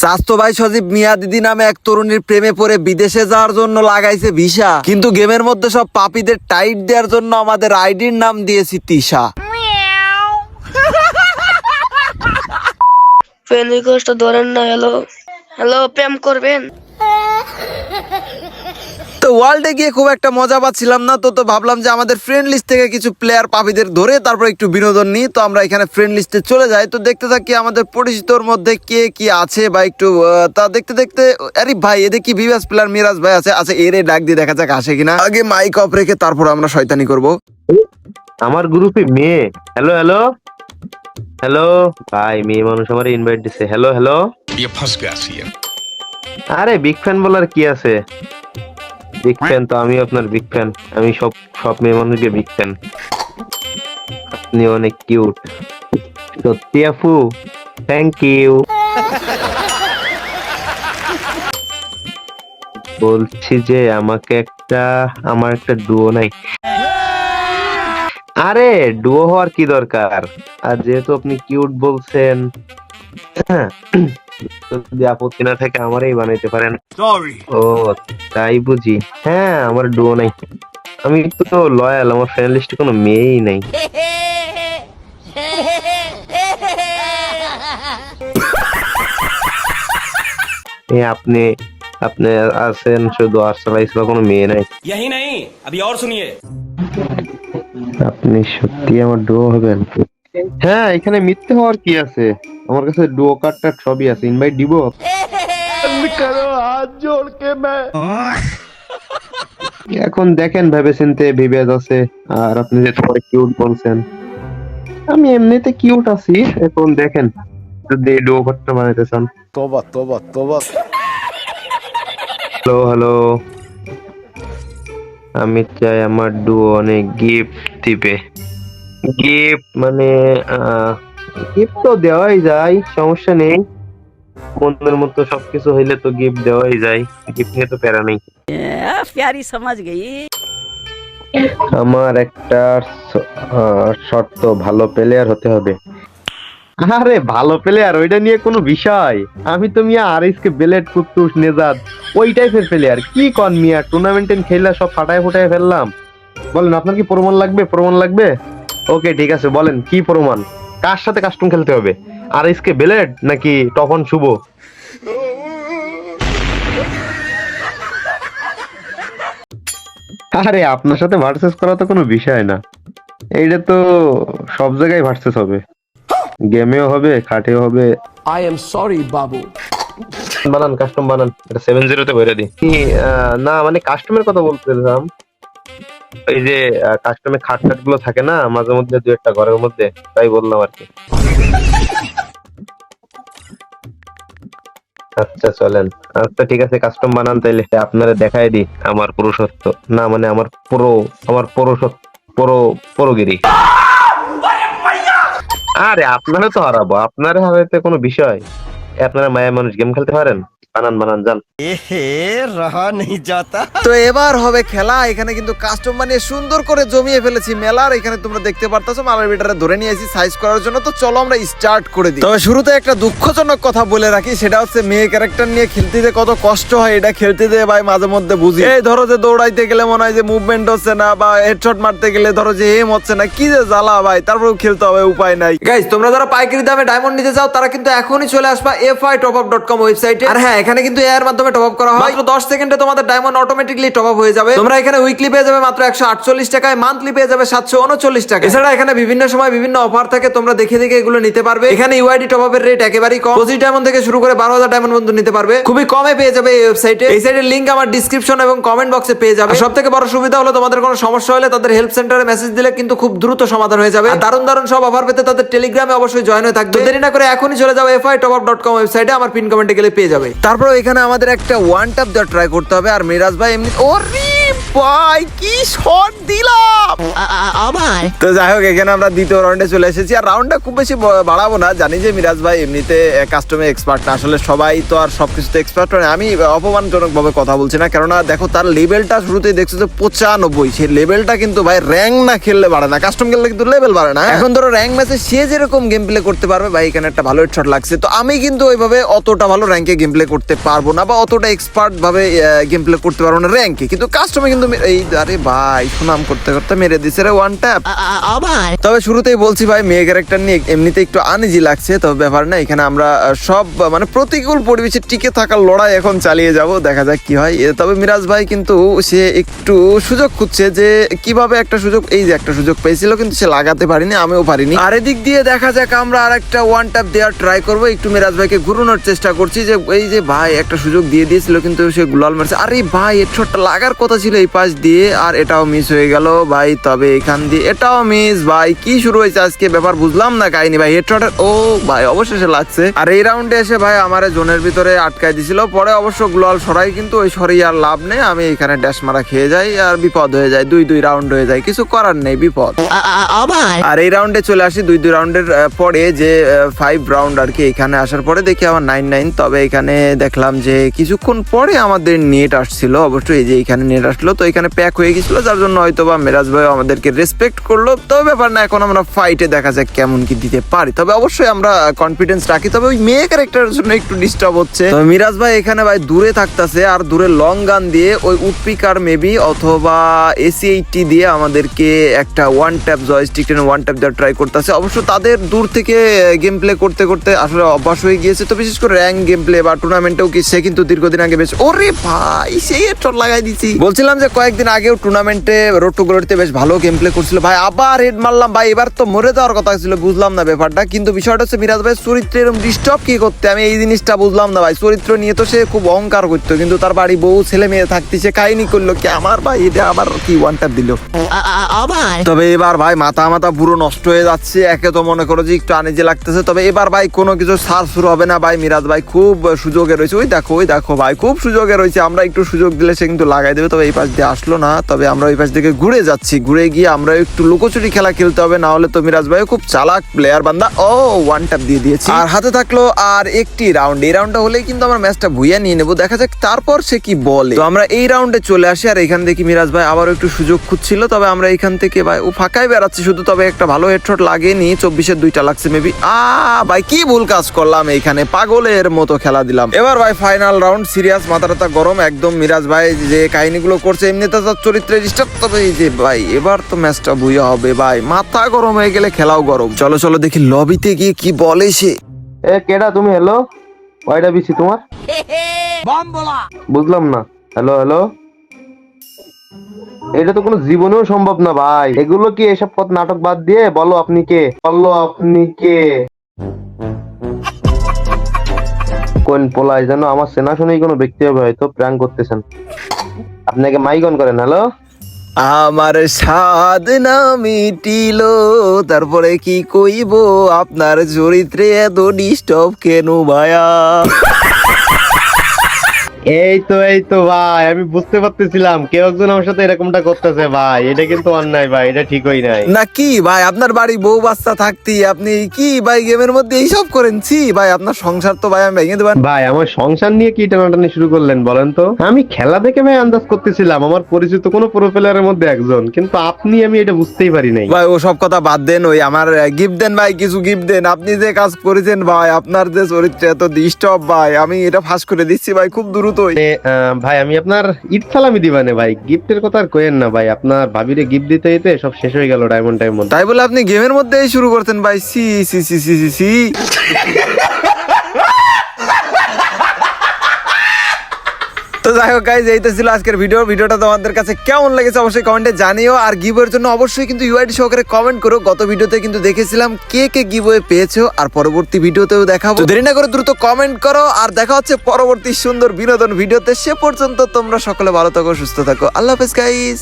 স্বাস্থ্য ভাই সজীব মিয়া দিদি নামে এক তরুণীর প্রেমে পড়ে বিদেশে যাওয়ার জন্য লাগাইছে ভিসা, কিন্তু গেমের মধ্যে সব পাপীদের টাইট দেওয়ার জন্য আমাদের আইডির নাম দিয়েছি তিশা। ফ্রেন্ড রিকোয়েস্ট ধরেন না। হ্যালো হ্যালো, প্রেম করবেন? তো ওয়ার্ল্ডে গিয়ে খুব একটা মজা পাচ্ছিলাম না, তো ভাবলাম যে আমাদের ফ্রেন্ড লিস্ট থেকে কিছু প্লেয়ার পাপীদের ধরে তারপর একটু বিনোদন নিই। তো আমরা এখানে ফ্রেন্ড লিস্টে চলে যাই, তো দেখতে থাকি আমাদের পরিচিতর মধ্যে কে কি আছে বা একটু তা দেখতে দেখতে আরে ভাই এদের কি ভিভাস প্লেয়ার মিরাজ ভাই আছে। আচ্ছা এরে ডাক দিয়ে দেখা যাক আসে কিনা। আগে মাইক অফ রেখে তারপর আমরা শয়তানি করব। আমার গ্রুপে মেয়ে। হ্যালো হ্যালো হ্যালো ভাই, মেয়ে মানুষ আমার ইনভাইট দিছে। হ্যালো হ্যালো, আরে বিগ ফ্যান বলার কি আছে? বিগ ফ্যান তো আমি আপনার বিগ ফ্যান। আমি সব মেয়ে মানুষকে বিগ ফ্যান। আপনি অনেক কিউট সত্যি আপু, থ্যাংক ইউ। বলছি যে আমার একটা ডুও নাই। আরে ডুও হওয়ার কি দরকার, আর যেহেতু আপনি কিউট বলছেন, যদি আপত্তি না থাকে আমারই বানাইতে পারেন। ও তাই বুঝি। হ্যাঁ আমার ডুও নাই, আমি তো লয়াল, আমার ফ্রেন্ড লিস্টে কোনো মেয়েই নাই। আপনি আপনি আছেন শুধু আর্সেলাইস বা কোনো মেয়ে নাই। यही नहीं अभी और सुनिए। আপনি সত্যি আমার ডুও হবেন? হ্যাঁ এখানে মিথ্যে হওয়ার কি আছে, আমার কাছে ডুও কার্ডটা সবই আছে। ইনভাইট দিব? এখন দেখেন ভেবে চিন্তে বিভেদ আছে। আর আপনি যে তোমার কিউট বলছেন, আমি এমনিতে কিউট আছি। এখন দেখেন যদি ডুও কার্ডটা বানাইতে চান। तौबा तौबा तौबा। হ্যালো হ্যালো, আমি চাই আমার ডুও অনেক গিফট দিবে। গিফট মানে গিফট তো দেওয়াই যায়, সমস্যা নেই। মনের মতো সবকিছু হইলে তো গিফট দেওয়াই যায়, গিফট নিয়ে তো প্যারা নেই। प्यारी समझ गई। আমার একটা শর্ত, ভালো প্লেয়ার হতে হবে। আরে ভালো প্লেয়ার ওইটা নিয়ে কোনো বিষয়? আমি তো মিয়া আরিসকে বেলেট কুত্তুস নেজাদ ওই টাইপের প্লেয়ার। কি কন মিয়া, টুর্নামেন্টে খেলা সব ফাটায় ফুটায় ফেললাম। বলেন আপনার কি প্রমাণ লাগবে? প্রমাণ লাগবে? ওকে ঠিক আছে, বলেন কি প্রমাণ? কার সাথে কাস্টম খেলতে হবে? আরিসকে বেলেট নাকি তখন শুভ? আরে আপনার সাথে ভার্সেস করা তো কোনো বিষয় না, এইটা তো সব জায়গায় ভার্সেস হবে, গেমেও হবে খাটেও হবে। I am sorry বাবু। বানান কাস্টম বানান, এটা 7-0 তে বইরা দি। না মানে কাস্টমের কথা বলতেছিলাম, এই যে কাস্টমে খাট টাট গুলো থাকে না মাঝে মধ্যে দু একটা ঘরের মধ্যে, তাই বললাম আর কি। আচ্ছা চলেন, আচ্ছা ঠিক আছে কাস্টম বানান তাইলে। আপনারা দেখাই দি আমার পুরুষত্ব, না মানে আমার পুরোগিরি। আরে আপনারা তো হারাবো, আপনারা হারাইতে কোনো বিষয়। আপনারা মায়া মানুষ, গেম খেলতে পারেন। বানান বানান যান। रहा नहीं जाता। তো এবার হবে খেলা। এখানে কিন্তু কাস্টম বানিয়ে সুন্দর করে জমিয়ে ফেলেছি মেলার। এখানে তোমরা দেখতে পারতেছো মালার বিটারে ধরে নিয়ে এসেছি সাইজ করার জন্য। তো চলো আমরা স্টার্ট করে দিই। তবে শুরুতে একটা দুঃখজনক কথা বলে রাখি, সেটা হচ্ছে মেয়ে ক্যারেক্টার নিয়ে খেলতে যে কত কষ্ট হয় এটা খেলতে যে ভাই মাঝে মধ্যে বুঝি। এই ধরো যে দৌড়াইতে গেলে মনে হয় যে মুভমেন্ট হচ্ছে না, বা হেডশট মারতে গেলে ধরো যে এম হচ্ছে না, কি যে জ্বালা ভাই। তারপরেও খেলতে হবে, উপায় নাই। গাইস তোমরা যারা পাইকারি দামে ডায়মন্ড নিতে চাও তারা কিন্তু এখনই চলে আসবা fi.topup.com ওয়েবসাইটে। আর হ্যাঁ এখানে কিন্তু এর মাধ্যমে টপ আপ করা হয়। মাত্র 10 সেকেন্ডে তোমাদের ডায়মন্ড অটোমেটিক্যালি টপ আপ হয়ে যাবে। তোমরা এখানে উইকলি পেয়ে যাবে মাত্র 148 টাকায়, মান্থলি পেয়ে যাবে 739 টাকা। এছাড়া এখানে বিভিন্ন সময় বিভিন্ন অফার থাকে, তোমরা দেখে দেখে এগুলো নিতে পারবে। এখানে ইউআইডি টপ আপের রেট একেবারেই কম, 25 ডায়মন্ড থেকে শুরু করে 12,000 ডায়মন্ড পর্যন্ত নিতে পারবে। খুবই কমে পেয়ে যাবে এই ওয়েবসাইটে। এই সাইটের লিংক আমার ডেসক্রিপশন এবং কমেন্ট বক্সে পেয়ে যাবে। সবথেকে বড় সুবিধা হলো তোমাদের কোনো সমস্যা হলে তাদের হেল্প সেন্টারে মেসেজ দিলে কিন্তু খুব দ্রুত সমাধান হয়ে যাবে। আর দারুণ দারুণ সব অফার পেতে তাদের টেলিগ্রামে অবশ্যই জয়েন হয়ে থাকবে। দেরি না করে এখনই চলে যাও fi.topup.com ওয়েবসাইটে, আমার পিন কমেন্টে গেলে পেয়ে যাবে। তারপর এখানে আমাদের একটা ওয়ান ট্যাপ দেওয়া ট্রাই করতে হবে। আর মিরাজ ভাই এমনি ভাই কি শট দিলাম। তো যাই হোক, এখানে আমরা দ্বিতীয় রাউন্ডে চলে এসেছি। আর রাউন্ডটা খুব বেশি বাড়াবো না, জানি যে মিরাজ ভাই এমনিতে কাস্টমে এক্সপার্ট না, আসলে সবাই তো আর সবকিছুতে এক্সপার্ট নয়। আমি অপমানজনক ভাবে কথা বলছি না, কেননা দেখো তার লেভেলটা শুরুতেই দেখছো যে 95, সেই লেভেলটা কিন্তু ভাই র্যাঙ্ক না খেললে বাড়ে না, কাস্টম খেললে কিন্তু লেভেল বাড়ে না। এখন ধরো র্যাঙ্ক ম্যাচে সে যেরকম গেম প্লে করতে পারবে, ভাই এখানে একটা ভালো হেডশট লাগছে। তো আমি কিন্তু ওইভাবে অতটা ভালো র্যাঙ্কে গেম প্লে করতে পারবো না, বা অতটা এক্সপার্ট ভাবে গেম প্লে করতে পারবো না র্যাঙ্কে, কিন্তু কাস্টমে কিন্তু এই আরে ভাই সুনাম করতে করতে মেরে দিছে রে ওয়ান ট্যাপ। তবে শুরুতেই বলছি ভাই, মেয়ে ক্যারেক্টার নিয়ে এমনিতে একটু আনইজি লাগছে, তবে ব্যাপার না, এখানে আমরা সব মানে প্রতিকূল পরিবেশে টিকে থাকার লড়াই এখন চালিয়ে যাব, দেখা যাক কি হয়। তবে মিরাজ ভাই কিন্তু সে একটু সুযোগ খুঁজছে যে কিভাবে একটা সুযোগ, এই যে একটা সুযোগ পেয়েছিল কিন্তু সে লাগাতে পারিনি, আমিও পারিনি। আর এদিক দিয়ে দেখা যাক আমরা আর একটা ওয়ান ট্যাপ দেওয়ার ট্রাই করবো, একটু মিরাজ ভাইকে ঘুরানোর চেষ্টা করছি যে এই যে ভাই একটা সুযোগ দিয়ে দিয়েছিল কিন্তু সে গুলাল মারছে। আরে ভাই এর শটটা লাগার কথা ছিল এই পাশ দিয়ে, আর এটাও মিস হয়ে গেল ভাই। তবে এখান দিয়ে এটাও মিস। ভাই কি শুরু হয়েছে আজকে, ব্যাপার বুঝলাম না কাহিনী ভাই। হেডশটের ও ভাই অবশেষে লাগছে। আর এই রাউন্ডে এসে ভাই আমার জোনের ভিতরে আটকায় দিছিল, পরে অবশ্য গ্লোয়াল সরাই, কিন্তু ওই সরাই আর লাভ নেই, আমি এখানে ড্যাশ মারা খেয়ে যাই আর বিপদ হয়ে যায়, 2-2 রাউন্ড হয়ে যায়, কিছু করার নেই, বিপদ। আর এই রাউন্ডে চলে আসি 2-2 রাউন্ডের পরে, যে 5 রাউন্ড আর কি। এখানে আসার পরে দেখি আমার 9-9। তবে এখানে দেখলাম যে কিছুক্ষণ পরে আমাদের নেট আসছিল, অবশ্যই এই যে এখানে নেট আসলো, তো এখানে প্যাক হয়ে গেছিল, যার জন্য হয়তো বা মিরাজ ভাই আমাদেরকে রেসপেক্ট করলো। তবে ব্যাপার না, এখন আমরা ফাইটে দেখা যাক কেমন কি দিতে পারি। তবে অবশ্যই আমরা কনফিডেন্স রাখি, তবে ওই মেয়ে ক্যারেক্টারের জন্য একটু ডিস্টার্ব হচ্ছে। তবে মিরাজ ভাই এখানে ভাই দূরে থাকতেছে, আর দূরে লং গান দিয়ে ওই উৎপিকার মেবি অথবা AC-80 দিয়ে আমাদেরকে একটা ওয়ান ট্যাপ জয়স্টিক টেনে ওয়ান ট্যাপ দেওয়ার ট্রাই করতেছে। অবশ্য তাদের দূর থেকে গেম প্লে করতে করতে আসলে অভ্যাস হয়ে গিয়েছে, তো বিশেষ করে র্যাঙ্ক গেম প্লে বা টুর্নামেন্টেও কি সে কিন্তু দীর্ঘদিন আগে বেশ, ওরে ভাই সেই হেডশট লাগাই দিছি। বলছিলাম যে কয়েকদিন আগেও টুর্নামেন্টে রোড টু গ্লোরিতে বেশ ভালো গেম প্লে করছিল ভাই, আবার হেড মারলাম ভাই, এবার তো মরে যাওয়ার কথা ছিল, বুঝলাম না ব্যাপারটা। কিন্তু বিষয়টা হচ্ছে মিরাজ ভাই চরিত্রে এরকম ডিস্টার্ব কি করতে, আমি এই জিনিসটা বুঝলাম না ভাই। চরিত্র নিয়ে তো সে খুব অহংকার করতো, কিন্তু তার বাড়ি বউ ছেলে মেয়ে থাকতে সে কাহিনী করলো কি আমার ভাই, এটা আবার কি ওয়ান ট্যাপ দিল। তবে এবার ভাই মাথা পুরো নষ্ট হয়ে যাচ্ছে, একে তো মনে করো যে একটু আনিজে লাগতেছে। তবে এবার ভাই কোনো কিছু সার শুরু হবে না ভাই, মিরাজ ভাই খুব সুযোগে রয়েছে, ওই দেখো ভাই খুব সুযোগে রয়েছে, আমরা একটু সুযোগ দিলে সে কিন্তু লাগাই দেবে। তবে এই পাশ দিয়ে আসলো না, তবে আমরা ওই পাশ থেকে ঘুরে যাচ্ছি, ঘুরে গিয়ে আমরা একটু লুকোচুরি খেলা খেলতে হবে, না হলে তো মিরাজ ভাই খুব চালাক প্লেয়ার বান্দা। ও ওয়ান ট্যাপ দিয়ে দিয়েছি, আর হাতে থাকলো আর একটি রাউন্ড, এই রাউন্ডটা হলেই কিন্তু আমরা ম্যাচটা ভুইয়া নিয়ে নেবো, দেখা যাক তারপর সে কি বলে। তো আমরা এই রাউন্ডে চলে আসি, আর এখানে দেখি মিরাজ ভাই আবার একটু সুযোগ খুঁজছিল, তবে আমরা এখান থেকে ভাই ও ফাঁকায় বেড়াচ্ছি শুধু, তবে একটা ভালো হেডশট লাগেনি, 24-এর 2টা লাগছে মেবি। ভাই কি ভুল কাজ করলাম, এইখানে পাগলের মতো খেলা দিলাম। এবার ভাই ফাইনাল রাউন্ড, সিরিয়াস, মাথা গরম একদম। মিরাজ ভাই যে কাহিনীগুলো করছে এমনিতে তার চরিত্রে ডিস্টার্ব, তবে এই যে ভাই এবার তো ম্যাচটা বুইয়া হবে ভাই, মাথা গরম হয়ে গেলে খেলাও গরম। চলো দেখি লবিতে গিয়ে কি বলে সে। কেডা তুমি? হ্যালো, কয়টা বিসি তোমার? বুঝলাম না। হ্যালো, এটা তো কোনো জীবনেও সম্ভব না ভাই, এগুলো কি এসব পথ নাটক বাদ দিয়ে বলো আপনি কে? কোন পোলায় যেন আমার চেনা শুনেই কোনো ব্যক্তি হবে, হয়তো প্র্যাঙ্ক করতেছেন, আপনাকে মাইক অন করেন। হ্যালো, আমার স্বাদ না মিটিল, তারপরে কি কইব আপনার চরিত্রে এত ডিস্টার্ব কেন ভাইয়া? এই তো ভাই, আমি বুঝতে পারতেছিলাম কেউ একজন আমার সাথে এরকমটা করতেছে ভাই, এটা কিন্তু অন্যায় ভাই, এটা ঠিকই নাই। না কি ভাই, আপনার বাড়ি বউ বাচ্চা থাকতি আপনি কি ভাই গেমের মধ্যে এইসব করেন? ভাই আপনার সংসার তো ভাই আমি ভেঙে দেবেন ভাই। আমার সংসার নিয়ে কি টানাটানি শুরু করলেন বলেন তো? আমি খেলা দেখে ভাই আন্দাজ করতেছিলাম আমার পরিচিত কোনো প্রো প্লেয়ারের মধ্যে একজন, কিন্তু আপনি, আমি এটা বুঝতেই পারি নাই ভাই। ও সব কথা বাদ দেন, ওই আমার গিফট দেন ভাই, কিছু গিফট দেন। আপনি যে কাজ করেছেন ভাই, আপনার যে চরিত্রে এত ডিস্টার্ব ভাই, আমি এটা ফাঁস করে দিচ্ছি ভাই খুব দ্রুত। ভাই আমি আপনার ঈদ সালামি দিবানে ভাই, গিফটের কথা আর কইেন না ভাই, আপনার ভাবিরে গিফট দিতে দিতে সব শেষ হয়ে গেল ডায়মন্ড টাইম। তাই বলে আপনি গেমের মধ্যেই শুরু করতেন ভাই? সি তো যাই হোক গাইজ, এই তো ছিল আজকের ভিডিওটা তোমাদের কাছে কেমন লেগেছে অবশ্যই কমেন্টে জানিও। আর গিভওয়ের জন্য অবশ্যই কিন্তু ইউআইডি সহকারে কমেন্ট করো। গত ভিডিওতে কিন্তু দেখেছিলাম কে গিভওয়ে পেয়েছো, আর পরবর্তী ভিডিওতেও দেখাবো। দেরি না করে দ্রুত কমেন্ট করো, আর দেখা হচ্ছে পরবর্তী সুন্দর বিনোদন ভিডিওতে। সে পর্যন্ত তোমরা সকলে ভালো থাকো, সুস্থ থাকো, আল্লাহ হাফেজ গাইজ।